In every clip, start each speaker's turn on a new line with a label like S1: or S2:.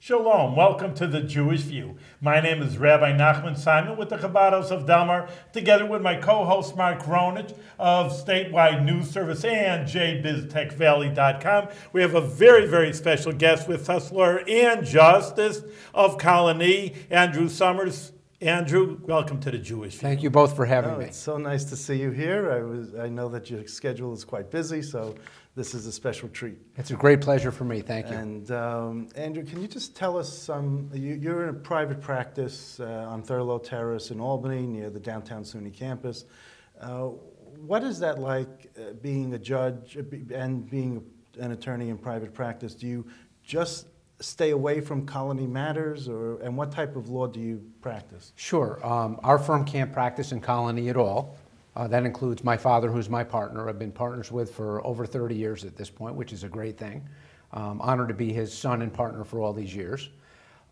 S1: Shalom, welcome to the Jewish View. My name is Rabbi Nachman Simon with the Chabados of Delmar, together with my co-host Mark Ronich of Statewide News Service and jbiztechvalley.com. We have a very, very special guest with us, lawyer and justice of Colonie, Andrew Sommers. Andrew, welcome to the Jewish View.
S2: Thank you both for having me.
S3: It's so nice to see you here. I know that your schedule is quite busy, so this is a special treat.
S2: It's a great pleasure for me. Thank you.
S3: And Andrew, can you just tell us you're in a private practice on Thurlow Terrace in Albany near the downtown SUNY campus. What is that like being a judge and being an attorney in private practice? Do you just stay away from colony matters, and what type of law do you practice?
S2: Sure. Our firm can't practice in Colonie at all. That includes my father, who's my partner. I've been partners with for over 30 years at this point, which is a great thing. Honored to be his son and partner for all these years.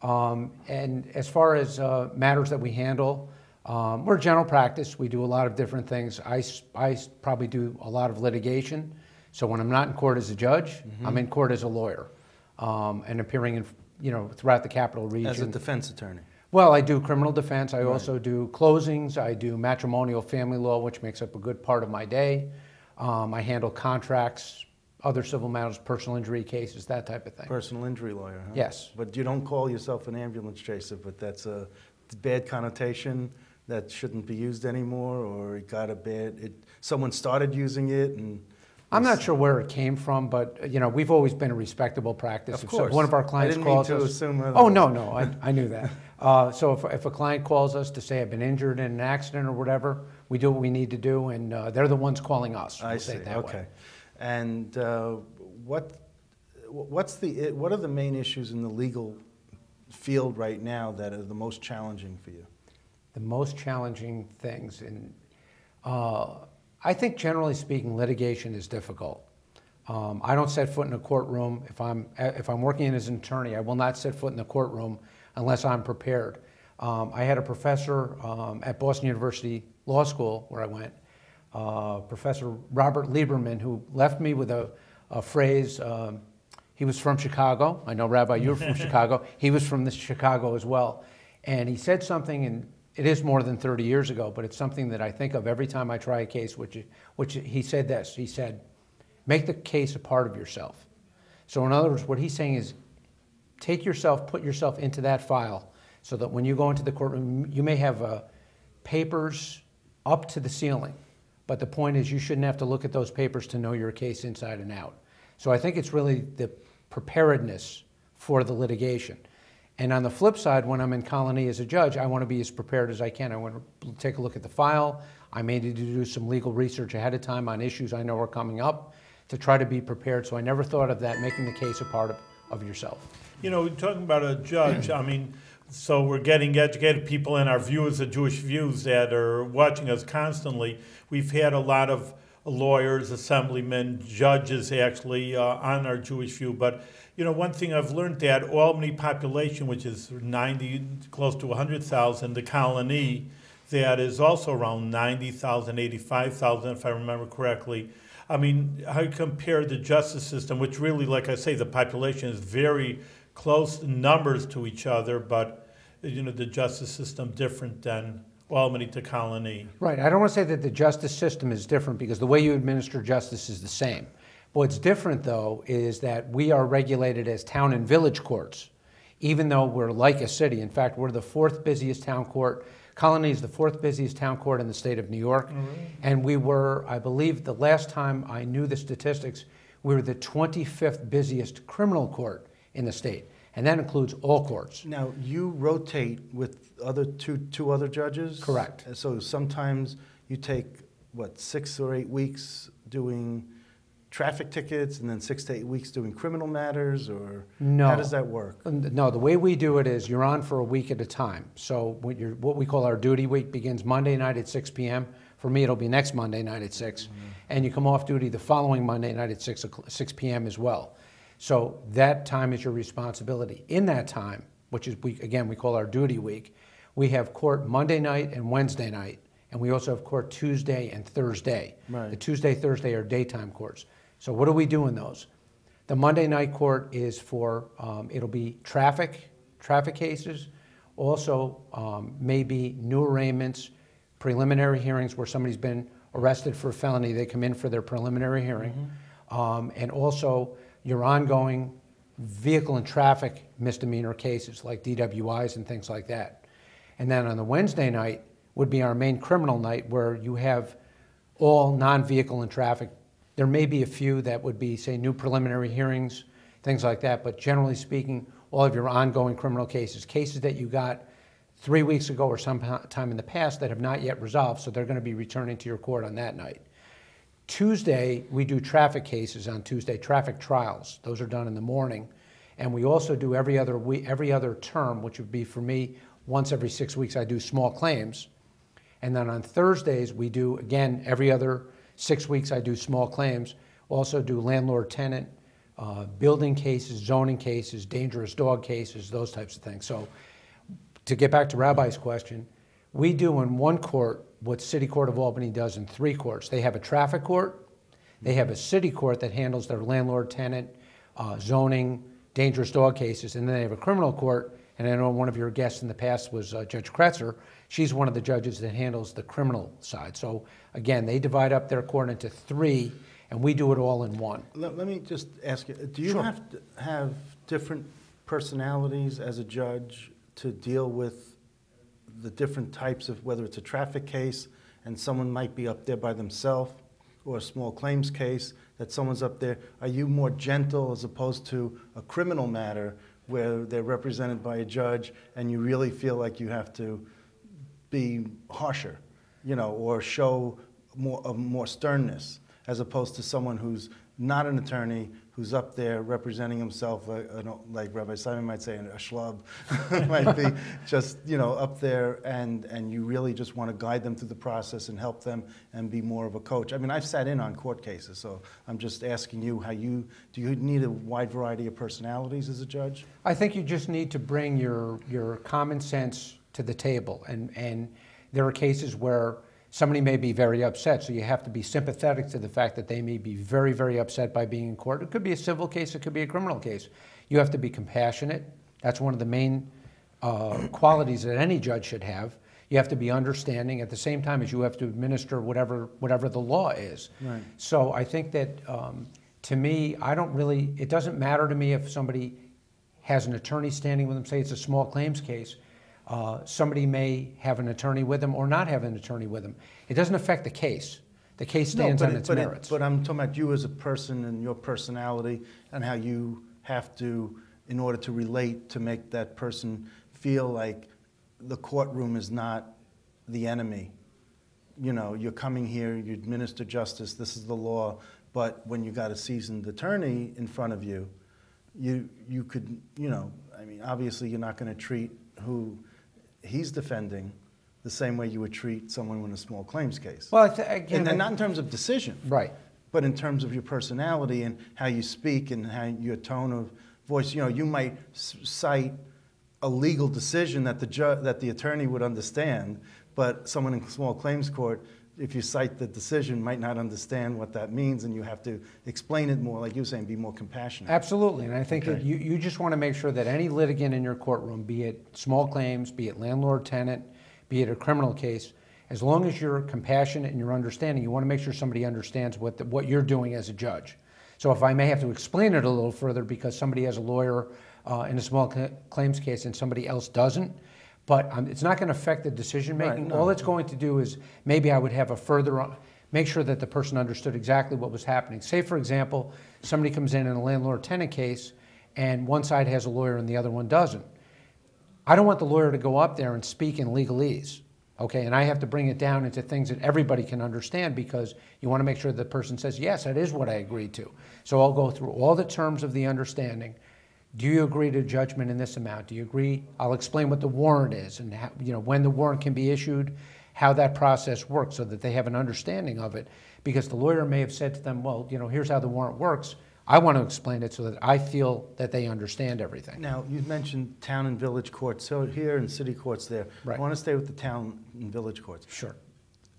S2: And as far as matters that we handle, we're general practice. We do a lot of different things. I probably do a lot of litigation. So when I'm not in court as a judge, I'm in court as a lawyer. And appearing in, throughout the capital region.
S3: As a defense attorney?
S2: Well, I do criminal defense. I also do closings. I do matrimonial family law, which makes up a good part of my day. I handle contracts, other civil matters, personal injury cases, that type of thing.
S3: Personal injury lawyer, huh?
S2: Yes.
S3: But you don't call yourself an ambulance chaser, but that's a bad connotation that shouldn't be used anymore, or it got someone started using it and...
S2: I'm not sure where it came from, but we've always been a respectable practice.
S3: Of course.
S2: If one of our clients calls us,
S3: I didn't mean to assume that.
S2: Oh no, I knew that. So if a client calls us to say I've been injured in an accident or whatever, we do what we need to do, and they're the ones calling us.
S3: I see. Okay. And what are the main issues in the legal field right now that are the most challenging for you?
S2: The most challenging things I think, generally speaking, litigation is difficult. I don't set foot in a courtroom. If I'm working as an attorney, I will not set foot in the courtroom unless I'm prepared. I had a professor at Boston University Law School, where I went, Professor Robert Lieberman, who left me with a phrase. He was from Chicago. I know, Rabbi, you're from Chicago. He was from Chicago as well. And he said something, and it is more than 30 years ago, but it's something that I think of every time I try a case, which he said this. He said, make the case a part of yourself. So in other words, what he's saying is put yourself into that file so that when you go into the courtroom, you may have papers up to the ceiling, but the point is you shouldn't have to look at those papers to know your case inside and out. So I think it's really the preparedness for the litigation. And on the flip side, when I'm in Colonie as a judge, I want to be as prepared as I can. I want to take a look at the file. I may need to do some legal research ahead of time on issues I know are coming up to try to be prepared. So I never thought of that, making the case a part of yourself.
S1: Talking about a judge, so we're getting educated people and our viewers of Jewish Views that are watching us constantly. We've had a lot of lawyers, assemblymen, judges actually on our Jewish View, but one thing I've learned that Albany population, which is 90, close to 100,000, the Colonie, that is also around 90,000, 85,000, if I remember correctly. How you compare the justice system, which really, like I say, the population is very close in numbers to each other, but the justice system different than Albany to Colonie.
S2: Right. I don't want to say that the justice system is different because the way you administer justice is the same. What's different, though, is that we are regulated as town and village courts, even though we're like a city. In fact, we're the fourth busiest town court. Colonie is the fourth busiest town court in the state of New York. And we were, I believe, the last time I knew the statistics, we were the 25th busiest criminal court in the state. And that includes all courts.
S3: Now, you rotate with two other judges?
S2: Correct.
S3: So sometimes you take, 6 or 8 weeks doing traffic tickets and then 6 to 8 weeks doing criminal matters, or
S2: no.
S3: How does that work?
S2: No, the way we do it is you're on for a week at a time. So what we call our duty week begins Monday night at 6 p.m. For me, it'll be next Monday night at 6. And you come off duty the following Monday night at 6 p.m. as well. So that time is your responsibility. In that time, which is, we call our duty week, we have court Monday night and Wednesday night, and we also have court Tuesday and Thursday.
S3: Right.
S2: The Tuesday, Thursday are daytime courts. So what do we do in those? The Monday night court is for, it'll be traffic cases, also maybe new arraignments, preliminary hearings where somebody's been arrested for a felony, they come in for their preliminary hearing, and also your ongoing vehicle and traffic misdemeanor cases like DWIs and things like that. And then on the Wednesday night would be our main criminal night where you have all non-vehicle and traffic. There may be a few that would be, say, new preliminary hearings, things like that, but generally speaking, all of your ongoing criminal cases, cases that you got 3 weeks ago or sometime in the past that have not yet resolved, so they're going to be returning to your court on that night. Tuesday, we do traffic cases on Tuesday, traffic trials. Those are done in the morning. And we also do every other term, which would be for me, once every 6 weeks, I do small claims. And then on Thursdays, we do, again, every other 6 weeks, I do small claims. Also do landlord-tenant, building cases, zoning cases, dangerous dog cases, those types of things. So to get back to Rabbi's question, we do in one court what City Court of Albany does in 3 courts. They have a traffic court, they have a city court that handles their landlord-tenant, zoning, dangerous dog cases, and then they have a criminal court. And I know one of your guests in the past was Judge Kretzer. She's one of the judges that handles the criminal side. So again, they divide up their court into 3, and we do it all in one.
S3: Let me just ask you, do you
S2: Sure.
S3: have to have different personalities as a judge to deal with the different types of, whether it's a traffic case and someone might be up there by themselves, or a small claims case that someone's up there? Are you more gentle as opposed to a criminal matter where they're represented by a judge and you really feel like you have to be harsher, you know, or show more sternness, as opposed to someone who's not an attorney, who's up there representing himself, like Rabbi Simon might say, a schlub, might be just, you know, up there, and you really just want to guide them through the process and help them and be more of a coach. I mean, I've sat in on court cases, so I'm just asking you do you need a wide variety of personalities as a judge?
S2: I think you just need to bring your common sense to the table, and there are cases where somebody may be very upset, so you have to be sympathetic to the fact that they may be very, very upset by being in court. It could be a civil case, it could be a criminal case. You have to be compassionate. That's one of the main qualities that any judge should have. You have to be understanding at the same time as you have to administer whatever the law is.
S3: Right.
S2: So I think that, to me, it doesn't matter to me if somebody has an attorney standing with them, say it's a small claims case. Somebody may have an attorney with them or not have an attorney with them. It doesn't affect the case. The case stands on its merits.
S3: But I'm talking about you as a person and your personality and how you have to, in order to relate, to make that person feel like the courtroom is not the enemy. You know, you're coming here, you administer justice, this is the law, but when you got a seasoned attorney in front of you, you could, you know, I mean, obviously you're not going to treat who he's defending the same way you would treat someone in a small claims case.
S2: Well, again,
S3: and not in terms of decision,
S2: right,
S3: but in terms of your personality and how you speak and how your tone of voice. You know, you might cite a legal decision that the attorney would understand, but someone in small claims court, if you cite the decision, might not understand what that means, and you have to explain it more, like you were saying, be more compassionate.
S2: Absolutely, and I think that you just want to make sure that any litigant in your courtroom, be it small claims, be it landlord-tenant, be it a criminal case, as long as you're compassionate and you're understanding, you want to make sure somebody understands what you're doing as a judge. So if I may have to explain it a little further because somebody has a lawyer in a small claims case and somebody else doesn't, but it's not going to affect the decision making.
S3: Right, no.
S2: All it's going to do is maybe I would have a further, make sure that the person understood exactly what was happening. Say, for example, somebody comes in a landlord-tenant case and one side has a lawyer and the other one doesn't. I don't want the lawyer to go up there and speak in legalese, okay? And I have to bring it down into things that everybody can understand because you want to make sure the person says, yes, that is what I agreed to. So I'll go through all the terms of the understanding. Do you agree to judgment in this amount? Do you agree? I'll explain what the warrant is and how, you know, when the warrant can be issued, how that process works so that they have an understanding of it. Because the lawyer may have said to them, well, you know, here's how the warrant works. I want to explain it so that I feel that they understand everything.
S3: Now, you mentioned town and village courts, so here and city courts there.
S2: Right.
S3: I want to stay with the town and village courts.
S2: Sure.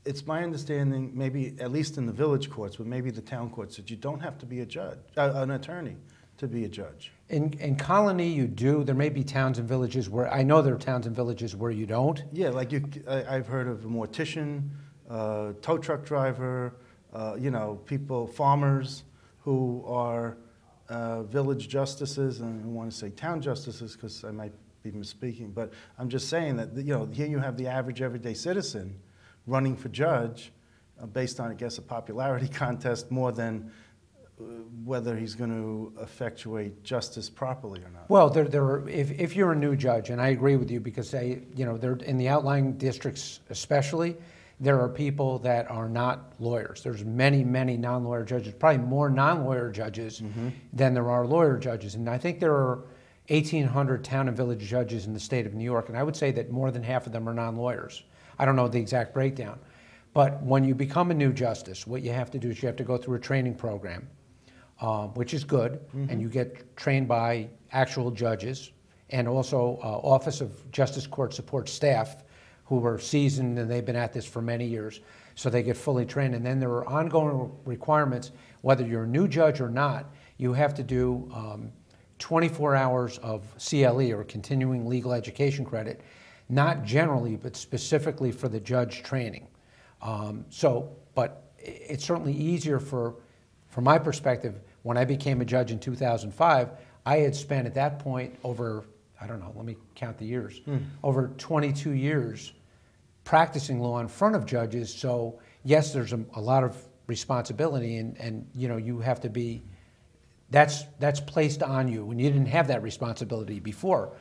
S3: It's my understanding, maybe at least in the village courts, but maybe the town courts, that you don't have to be a judge, an attorney to be a judge?
S2: In Colonie, you do. There may be towns and villages where, I know there are towns and villages where you don't.
S3: Yeah, like I've heard of a mortician, tow truck driver, you know, people, farmers who are village justices, and I want to say town justices because I might be misspeaking, but I'm just saying that, you know, here you have the average everyday citizen running for judge based on, I guess, a popularity contest more than whether he's going to effectuate justice properly or not.
S2: Well, if you're a new judge, and I agree with you because they're in the outlying districts especially, there are people that are not lawyers. There's many, many non-lawyer judges, probably more non-lawyer judges than there are lawyer judges. And I think there are 1,800 town and village judges in the state of New York, and I would say that more than half of them are non-lawyers. I don't know the exact breakdown. But when you become a new justice, what you have to do is you have to go through a training program, which is good, and you get trained by actual judges and also Office of Justice Court Support staff who are seasoned and they've been at this for many years, so they get fully trained. And then there are ongoing requirements, whether you're a new judge or not, you have to do 24 hours of CLE, or continuing legal education credit, not generally, but specifically for the judge training. But it's certainly easier from my perspective. When I became a judge in 2005, I had spent at that point over, I don't know, let me count the years, over 22 years practicing law in front of judges. So yes, there's a lot of responsibility, and you know, you have to be, that's placed on you, and you didn't have that responsibility before.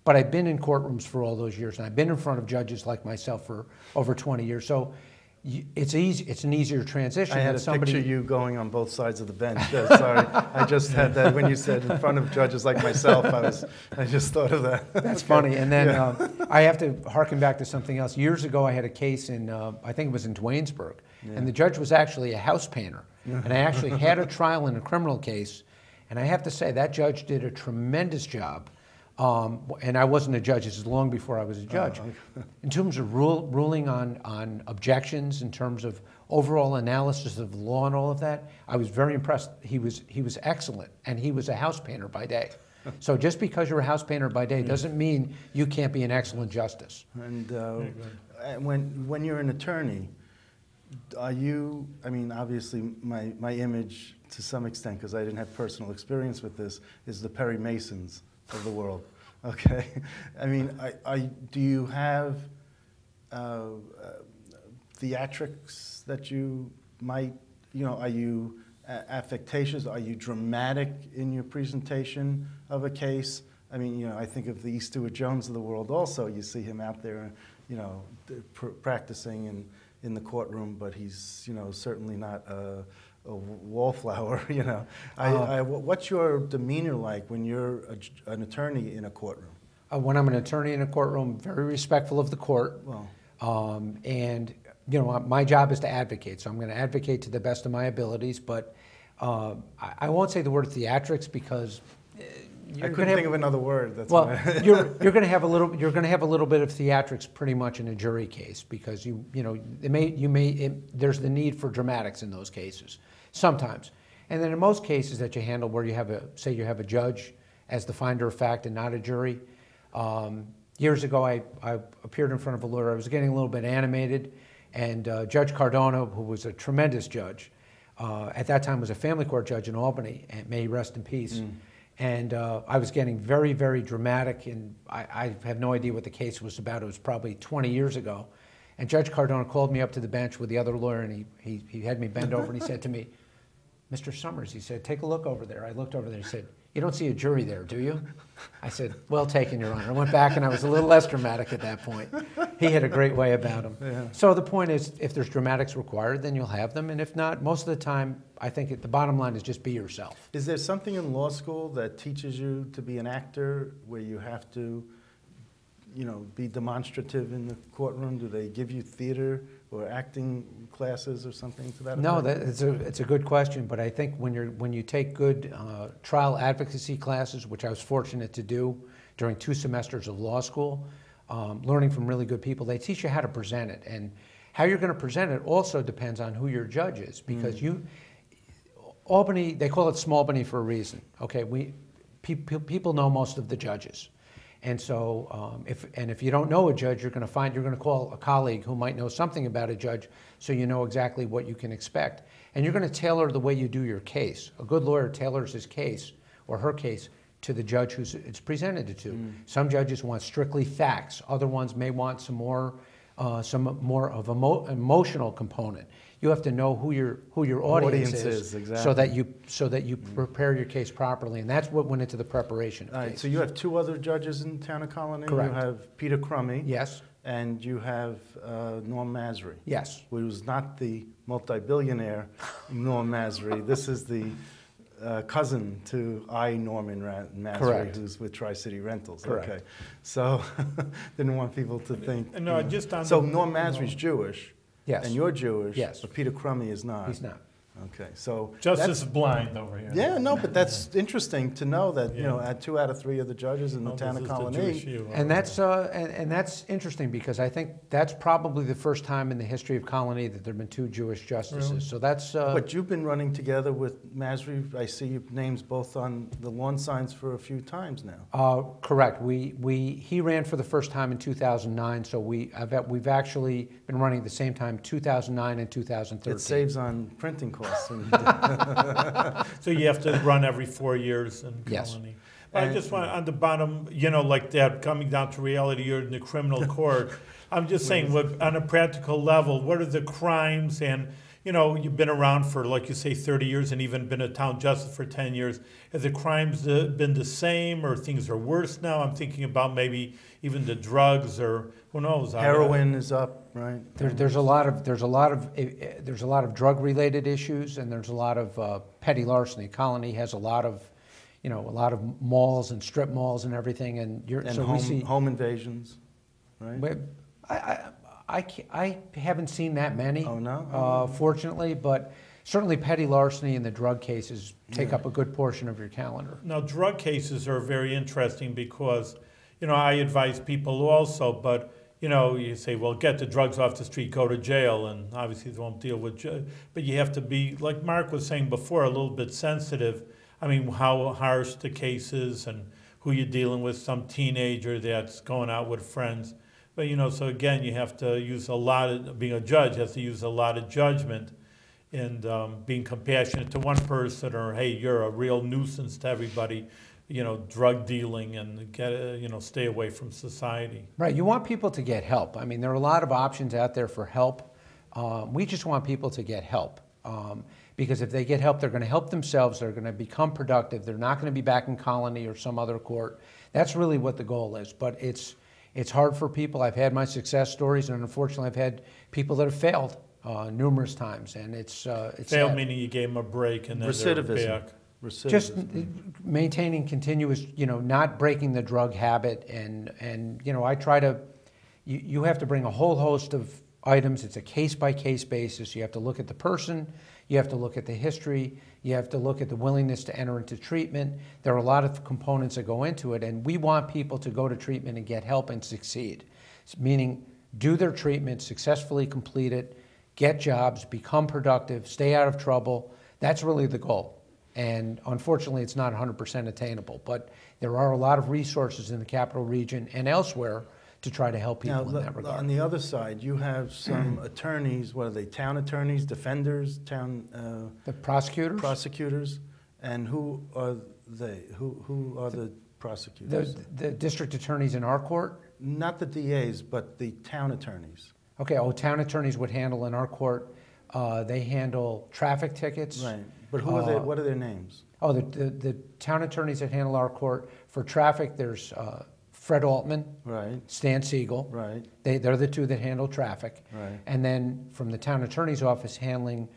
S2: But I've been in courtrooms for all those years, and I've been in front of judges like myself for over 20 years. So it's easy. It's an easier transition.
S3: I had to picture you going on both sides of the bench. Sorry, I just had that when you said in front of judges like myself. I just thought of that.
S2: That's funny. And then I have to harken back to something else. Years ago, I had a case in I think it was in Duanesburg, and the judge was actually a house painter, and I actually had a trial in a criminal case, and I have to say that judge did a tremendous job. And I wasn't a judge. This is long before I was a judge. In terms of ruling on objections, in terms of overall analysis of the law and all of that, I was very impressed. He was excellent, and he was a house painter by day. So just because you're a house painter by day doesn't mean you can't be an excellent justice.
S3: And when you're an attorney, are you, I mean, obviously my image to some extent, because I didn't have personal experience with this, is the Perry Masons of the world. Okay, I mean, do you have theatrics that you might, you know, are you affectatious? Are you dramatic in your presentation of a case? I mean, you know, I think of the E. Stewart Jones of the world also. You see him out there, you know, practicing in the courtroom, but he's, you know, certainly not a wallflower, you know. What's your demeanor like when you're an attorney in a courtroom?
S2: When I'm an attorney in a courtroom, very respectful of the court. Well. And, you know, my job is to advocate, so I'm going to advocate to the best of my abilities, but I won't say the word theatrics because
S3: I couldn't think of another word. That's
S2: well, you're going to have a little bit of theatrics pretty much in a jury case because there's the need for dramatics in those cases sometimes, and then in most cases that you handle where you have a judge as the finder of fact and not a jury. Years ago, I appeared in front of a lawyer. I was getting a little bit animated, and Judge Cardona, who was a tremendous judge, at that time was a family court judge in Albany, and may he rest in peace. And I was getting very, very dramatic, and I have no idea what the case was about. It was probably 20 years ago. And Judge Cardona called me up to the bench with the other lawyer, and he had me bend over, and he said to me, "Mr. Sommers," he said, "take a look over there." I looked over there, he said, "You don't see a jury there, do you?" I said, "Well taken, Your Honor." I went back, and I was a little less dramatic at that point. He had a great way about him. Yeah. So the point is, if there's dramatics required, then you'll have them, and if not, most of the time, I think the bottom line is just be yourself.
S3: Is there something in law school that teaches you to be an actor, where you have to, you know, be demonstrative in the courtroom? Do they give you theater or acting classes or something to that effect?
S2: No, it's a good question, but I think when you take good trial advocacy classes, which I was fortunate to do during 2 semesters of law school, learning from really good people, they teach you how to present it, and how you're going to present it also depends on who your judge is, because Albany, they call it Smallbany for a reason. Okay, people know most of the judges. And so if you don't know a judge, you're going to call a colleague who might know something about a judge, so you know exactly what you can expect. And you're going to tailor the way you do your case. A good lawyer tailors his case or her case to the judge who it's presented to. Some judges want strictly facts. Other ones may want some more of emotional component. You have to know who your audience is,
S3: exactly.
S2: so that you prepare your case properly, and that's what went into the preparation of
S3: All right,
S2: cases.
S3: so you have two other judges in the town of Colonie.
S2: Correct.
S3: You have Peter Crummey.
S2: Yes.
S3: And you have Norm Masry.
S2: Yes.
S3: Who was not the multi-billionaire Norm Masry. This is the cousin to Norman Masry,
S2: Correct.
S3: who's with Tri-City Rentals.
S2: Correct.
S3: Okay, so didn't want people to think.
S1: No, just on
S3: so
S1: the,
S3: Norm Masry's Jewish.
S2: Yes.
S3: And you're Jewish.
S2: Yes.
S3: But Peter Crummey is not.
S2: He's not.
S3: Okay, so
S1: Justice is blind over here.
S3: yeah, no, but that's interesting to know that you know, at 2 out of 3 of the judges in the town of Colonie.
S2: And that's interesting because I think that's probably the first time in the history of Colonie that there have been 2 Jewish justices.
S1: Really?
S2: So that's.
S3: But you've been running together with Masry. I see your names both on the lawn signs for a few times now.
S2: Correct. He ran for the first time in 2009. So we've actually been running at the same time 2009 and 2013.
S3: It saves on printing costs.
S1: So you have to run every 4 years in
S2: Yes.
S1: Colonie. But I just want on the bottom, you know, like that, coming down to reality, you're in the criminal court. I'm just saying, on a practical level, what are the crimes? And, you know, you've been around for, like you say, 30 years and even been a town justice for 10 years. Have the crimes been the same or things are worse now? I'm thinking about maybe even the drugs or who knows.
S3: Heroin is up, right?
S2: There's a lot of drug-related issues, and there's a lot of petty larceny. Colonie has a lot of malls and strip malls and everything, and we see
S3: home invasions, right?
S2: I haven't seen that many.
S3: Oh no.
S2: Fortunately, but certainly petty larceny and the drug cases take up a good portion of your calendar.
S1: Now, drug cases are very interesting because, you know, I advise people also, but you know, you say, well, get the drugs off the street, go to jail, and obviously they won't deal with but you have to be, like Mark was saying before, a little bit sensitive. I mean, how harsh the case is and who you're dealing with, some teenager that's going out with friends. But, you know, so again, you have to use being a judge, has to use a lot of judgment and being compassionate to one person or, hey, you're a real nuisance to everybody. You know, drug dealing and stay away from society.
S2: Right, you want people to get help. I mean, there are a lot of options out there for help. We just want people to get help because if they get help, they're going to help themselves. They're going to become productive. They're not going to be back in Colonie or some other court. That's really what the goal is. But it's hard for people. I've had my success stories, and unfortunately, I've had people that have failed numerous times, and it's
S1: failed
S2: sad.
S1: Meaning you gave them a break and then they're back.
S2: Just maintaining continuous, not breaking the drug habit, and I try to. You have to bring a whole host of items. It's a case-by-case basis. You have to look at the person. You have to look at the history. You have to look at the willingness to enter into treatment. There are a lot of components that go into it, and we want people to go to treatment and get help and succeed. Meaning, do their treatment, successfully complete it, get jobs, become productive, stay out of trouble. That's really the goal. And unfortunately, it's not 100% attainable, but there are a lot of resources in the capital region and elsewhere to try to help people in that regard.
S3: On the other side, you have some attorneys. What are they? Town attorneys, defenders,
S2: the prosecutors.
S3: Prosecutors, and who are they? Who are the prosecutors?
S2: The district attorneys in our court.
S3: Not the DAs, but the town attorneys.
S2: Okay. Town attorneys would handle in our court. They handle traffic tickets.
S3: Right. But who are they? What are their names?
S2: The town attorneys that handle our court for traffic. There's Fred Altman,
S3: right?
S2: Stan Siegel,
S3: right?
S2: They're the two that handle traffic,
S3: right?
S2: And then from the town attorney's office handling,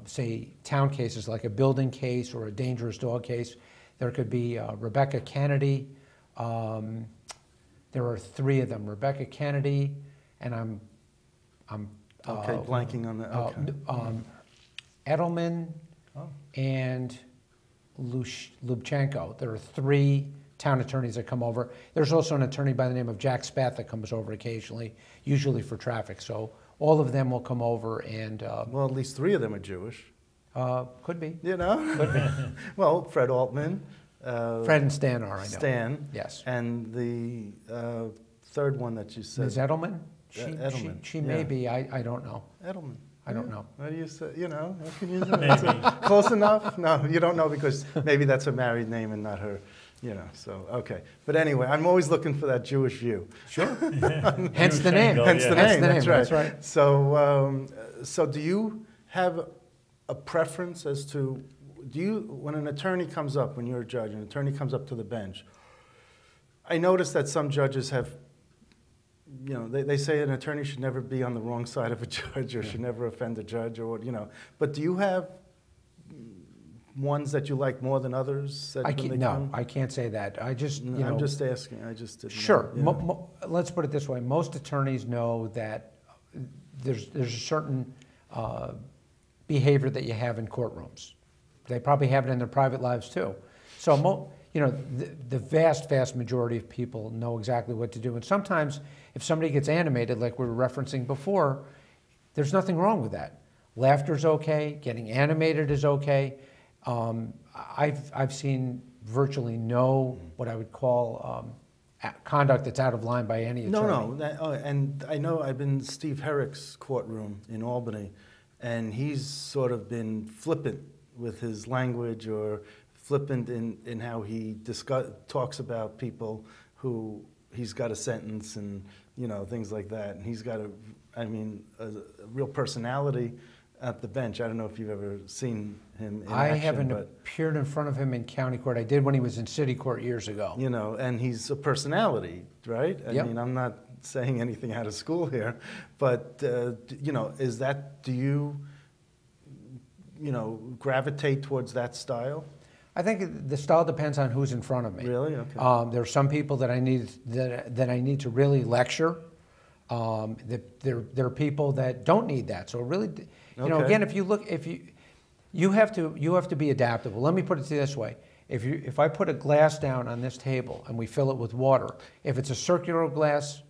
S2: say, town cases like a building case or a dangerous dog case, there could be Rebecca Kennedy. There are 3 of them: Rebecca Kennedy, and I'm
S3: okay, blanking on that. Okay.
S2: Edelman and Lubchenko. There are 3 town attorneys that come over. There's also an attorney by the name of Jack Spath that comes over occasionally, usually for traffic. So all of them will come over and...
S3: well, at least 3 of them are Jewish.
S2: Could be.
S3: You know?
S2: Could be.
S3: Well, Fred Altman.
S2: Fred and Stan are, I know.
S3: Stan.
S2: Yes.
S3: And the third one that you said.
S2: Ms. Edelman?
S3: Edelman.
S2: She may be. I don't know.
S3: Edelman.
S2: I don't know.
S3: What do you say? You know, how can you say? Close enough? No, you don't know because maybe that's her married name and not her, you know, so, okay. But anyway, I'm always looking for that Jewish view.
S2: Sure. Hence the name.
S3: Hence the name,
S2: That's right.
S3: So, so do you have a preference as to, when an attorney comes up, when you're a judge, an attorney comes up to the bench, I notice that some judges have, you know, they say an attorney should never be on the wrong side of a judge or should never offend a judge or, you know. But do you have ones that you like more than others? That
S2: No, I can't say that. I just, you know.
S3: I'm just asking. I just didn't
S2: Sure.
S3: know.
S2: Let's put it this way. Most attorneys know that there's a certain behavior that you have in courtrooms. They probably have it in their private lives too. So, you know, the vast majority of people know exactly what to do. And sometimes if somebody gets animated, like we were referencing before, there's nothing wrong with that. Laughter's okay. Getting animated is okay. I've seen virtually no what I would call conduct that's out of line by any attorney.
S3: No. And I know I've been in Steve Herrick's courtroom in Albany, and he's sort of been flippant with his language or flippant in how he talks about people who he's got a sentence and, you know, things like that. And he's got a real personality at the bench. I don't know if you've ever seen him in
S2: I
S3: action,
S2: haven't appeared in front of him in county court. I did when he was in city court years ago.
S3: You know, and he's a personality, right? I mean, I'm not saying anything out of school here, but, you know, do you gravitate towards that style?
S2: I think the style depends on who's in front of me.
S3: Really? Okay.
S2: There are some people that I need to really lecture. There are people that don't need that. So really, you know, again, you have to be adaptable. Let me put it this way: if I put a glass down on this table and we fill it with water, if it's a circular glass,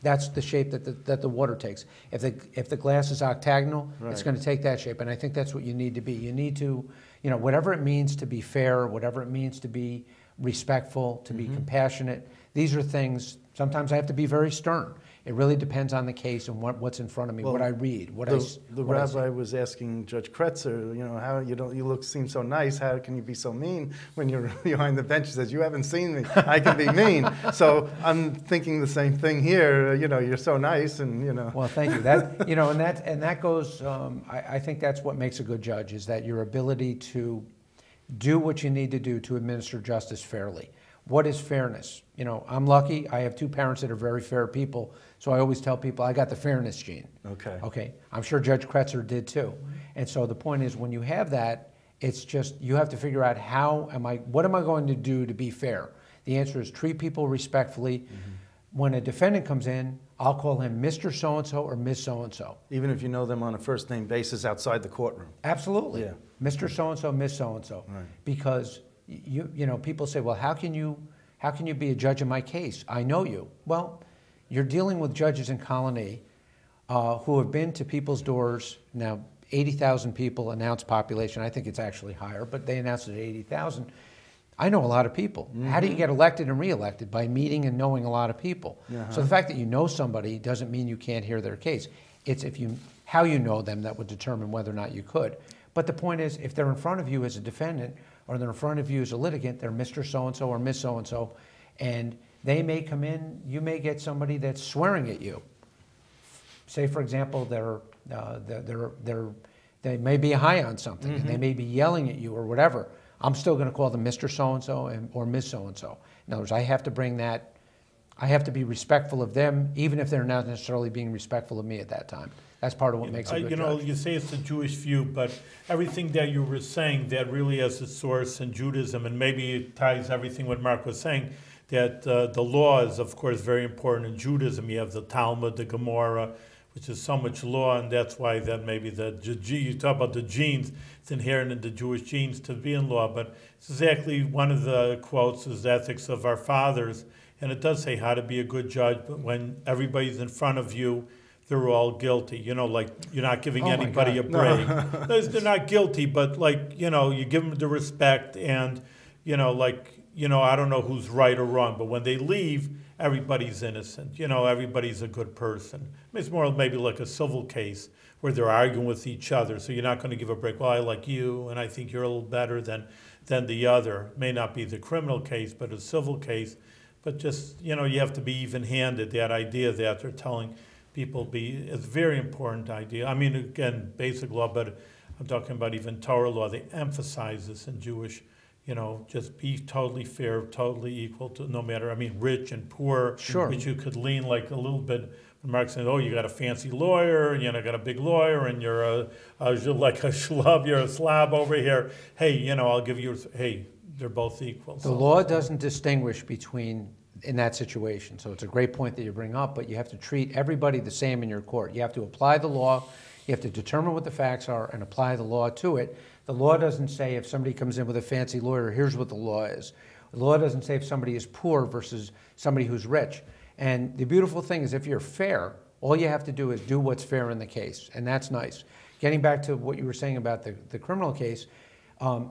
S2: that's the shape that the water takes. If the glass is octagonal, it's going to take that shape. And I think that's what you need to be. You need to, you know, whatever it means to be fair, whatever it means to be respectful, to be compassionate. These are things. Sometimes I have to be very stern. It really depends on the case and what's in front of me, what I read,
S3: the rabbi was asking Judge Kretzer, you know, how you seem so nice. How can you be so mean when you're behind the bench? He says, "You haven't seen me. I can be mean." So I'm thinking the same thing here. You know, you're so nice, and you know.
S2: Well, thank you. That, you know, and that goes. I think that's what makes a good judge, is that your ability to do what you need to do to administer justice fairly. What is fairness? You know, I'm lucky. I have two parents that are very fair people, so I always tell people I got the fairness gene.
S3: Okay.
S2: Okay. I'm sure Judge Kretzer did too. And so the point is, when you have that, it's just you have to figure out what am I going to do to be fair? The answer is treat people respectfully. When a defendant comes in, I'll call him Mr. So-and-so or Miss So-and-so. Even
S3: if you know them on a first name basis outside the courtroom.
S2: Absolutely.
S3: Yeah.
S2: Mr. So-and-so, Miss So-and-so. Right. Because you know, people say, well, how can you be a judge in my case? I know you. Well, you're dealing with judges in Colonie who have been to people's doors. Now, 80,000 people announced population. I think it's actually higher, but they announced it at 80,000. I know a lot of people. How do you get elected and reelected? By meeting and knowing a lot of people. So the fact that you know somebody doesn't mean you can't hear their case. It's how you know them that would determine whether or not you could. But the point is, if they're in front of you as a defendant, or they're in front of you as a litigant, they're Mr. So-and-so or Miss So-and-so, and they may come in, you may get somebody that's swearing at you. Say, for example, they may be high on something, and they may be yelling at you or whatever. I'm still going to call them Mr. So-and-so or Miss So-and-so. In other words, I have to be respectful of them, even if they're not necessarily being respectful of me at that time. That's part of what makes a good judge.
S1: You say it's the Jewish view, but everything that you were saying that really has its source in Judaism, and maybe it ties everything what Mark was saying, that the law is, of course, very important in Judaism. You have the Talmud, the Gemara, which is so much law, and that's why that maybe you talk about the genes, it's inherent in the Jewish genes to be in law, but it's exactly one of the quotes is the ethics of our fathers, and it does say how to be a good judge, but when everybody's in front of you, they're all guilty. You know, like you're not giving
S2: Oh my
S1: anybody a
S2: God.
S1: break. They're not guilty, but like, you know, you give them the respect and, you know, like, you know, I don't know who's right or wrong, but when they leave, everybody's innocent. You know, everybody's a good person. I mean, it's more maybe like a civil case where they're arguing with each other. So you're not going to give a break. Well, I like you, and I think you're a little better than the other. It may not be the criminal case, but a civil case. But just, you know, you have to be even-handed. That idea that they're telling people it's a very important idea. I mean, again, basic law, but I'm talking about even Torah law. They emphasize this in Jewish, you know, just be totally fair, totally equal to no matter, I mean, rich and poor.
S2: Sure.
S1: Which you could lean like a little bit. Mark saying, oh, you got a fancy lawyer, you know, got a big lawyer, and you're like a schlub, you're a slob over here. Hey, you know, I'll give you, hey, they're both equal.
S2: The law doesn't distinguish between, in that situation. So it's a great point that you bring up, but you have to treat everybody the same in your court. You have to apply the law, you have to determine what the facts are and apply the law to it. The law doesn't say if somebody comes in with a fancy lawyer, here's what the law is. The law doesn't say if somebody is poor versus somebody who's rich. And the beautiful thing is if you're fair, all you have to do is do what's fair in the case, and that's nice. Getting back to what you were saying about the criminal case, no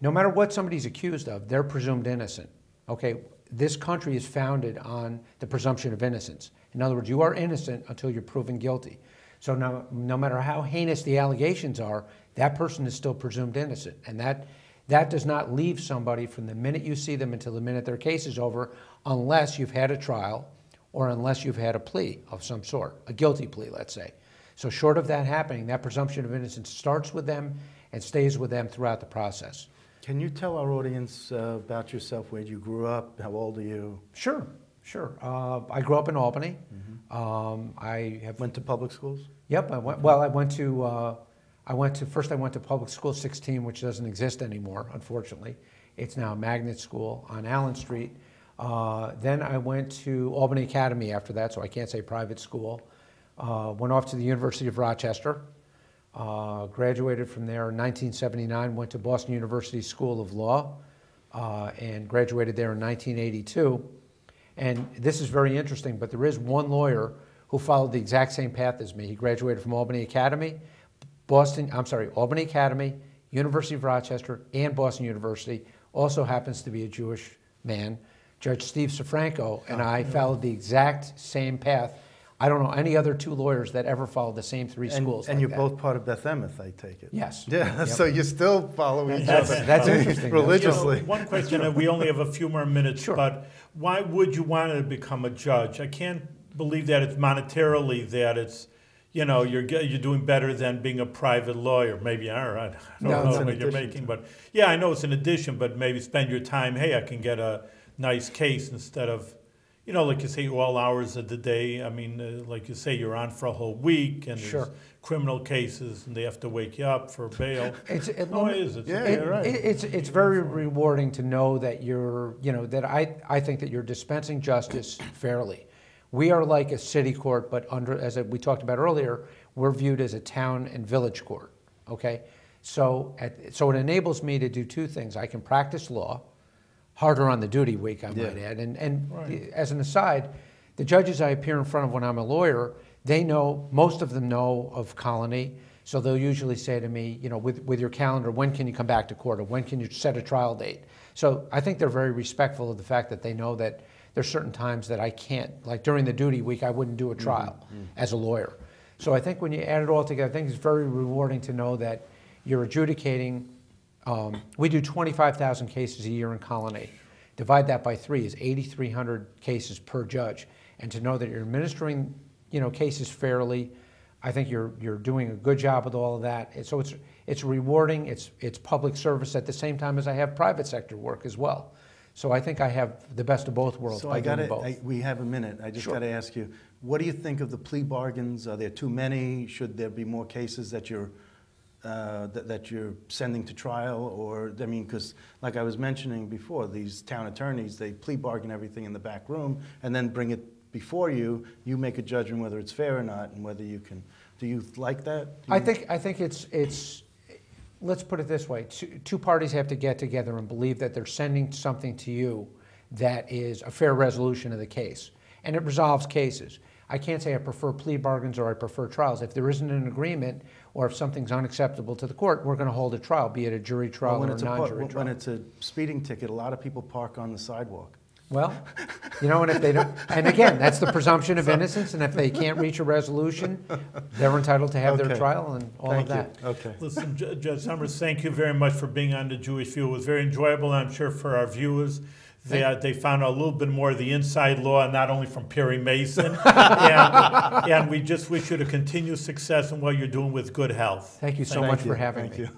S2: matter what somebody's accused of, they're presumed innocent, okay? This country is founded on the presumption of innocence. In other words, you are innocent until you're proven guilty. So no matter how heinous the allegations are, that person is still presumed innocent, and that does not leave somebody from the minute you see them until the minute their case is over, unless you've had a trial or unless you've had a plea of some sort, a guilty plea, let's say. So short of that happening, that presumption of innocence starts with them and stays with them throughout the process.
S3: Can you tell our audience about yourself, where you grew up, how old are you?
S2: Sure. I grew up in Albany.
S3: Went to public schools?
S2: Yep, I went to public school 16, which doesn't exist anymore, unfortunately. It's now a magnet school on Allen Street. Then I went to Albany Academy after that, so I can't say private school. Went off to the University of Rochester. Graduated from there in 1979, went to Boston University School of Law, and graduated there in 1982. And this is very interesting, but there is one lawyer who followed the exact same path as me. He graduated from Albany Academy, Albany Academy, University of Rochester, and Boston University. Also happens to be a Jewish man, Judge Steve Safranco, and I followed the exact same path. I don't know any other two lawyers that ever followed the same three schools.
S3: And you're both part of Beth Emeth, I take it.
S2: Yes.
S3: Yeah,
S2: Yep.
S3: so you still follow each other.
S2: That's interesting.
S3: Religiously.
S1: You know, one question, and we only have a few more minutes,
S2: Sure.
S1: but why would you want to become a judge? I can't believe that it's monetarily that it's, you know, you're doing better than being a private lawyer. Maybe, all right, I don't know what you're making, but yeah, I know it's an addition, but maybe spend your time, hey, I can get a nice case instead of, you know, like you say, all hours of the day. I mean, like you say, you're on for a whole week, and
S2: Sure.
S1: there's criminal cases, and they have to wake you up for bail.
S2: It's very rewarding to know that you're, you know, that I think that you're dispensing justice fairly. We are like a city court, but as we talked about earlier, we're viewed as a town and village court, okay? So it enables me to do two things. I can practice law, harder on the duty week, I might add. And right. As an aside, the judges I appear in front of when I'm a lawyer, they know, most of them know of Colonie, so they'll usually say to me, you know, with your calendar, when can you come back to court, or when can you set a trial date? So I think they're very respectful of the fact that they know that there's certain times that I can't, like during the duty week, I wouldn't do a trial as a lawyer. So I think when you add it all together, I think it's very rewarding to know that you're adjudicating. We do 25,000 cases a year in Colonie. Divide that by 3 is 8,300 cases per judge. And to know that you're administering, you know, cases fairly, I think you're doing a good job with all of that. And so it's rewarding. It's public service at the same time as I have private sector work as well. So I think I have the best of both worlds by doing both.
S3: We have a minute. I just got to ask you, what do you think of the plea bargains? Are there too many? Should there be more cases that you're sending to trial? Or, I mean, because like I was mentioning before, these town attorneys, they plea bargain everything in the back room and then bring it before you. You make a judgment whether it's fair or not and whether you can. Do you like that?
S2: I think it's. Let's put it this way. Two parties have to get together and believe that they're sending something to you that is a fair resolution of the case. And it resolves cases. I can't say I prefer plea bargains or I prefer trials. If there isn't an agreement or if something's unacceptable to the court, we're going to hold a trial, be it a jury trial or a non-jury trial.
S3: When it's a speeding ticket, a lot of people park on the sidewalk.
S2: Well, you know, and if they don't, and again, that's the presumption of innocence, and if they can't reach a resolution, they're entitled to have their trial and all of that.
S3: Okay.
S1: Listen, Judge Sommers, thank you very much for being on the Jewish View. It was very enjoyable, and I'm sure for our viewers. They found out a little bit more of the inside law, not only from Perry Mason. and we just wish you to continue success in what you're doing with good health.
S2: Thank you so much for having me.
S3: Thank you.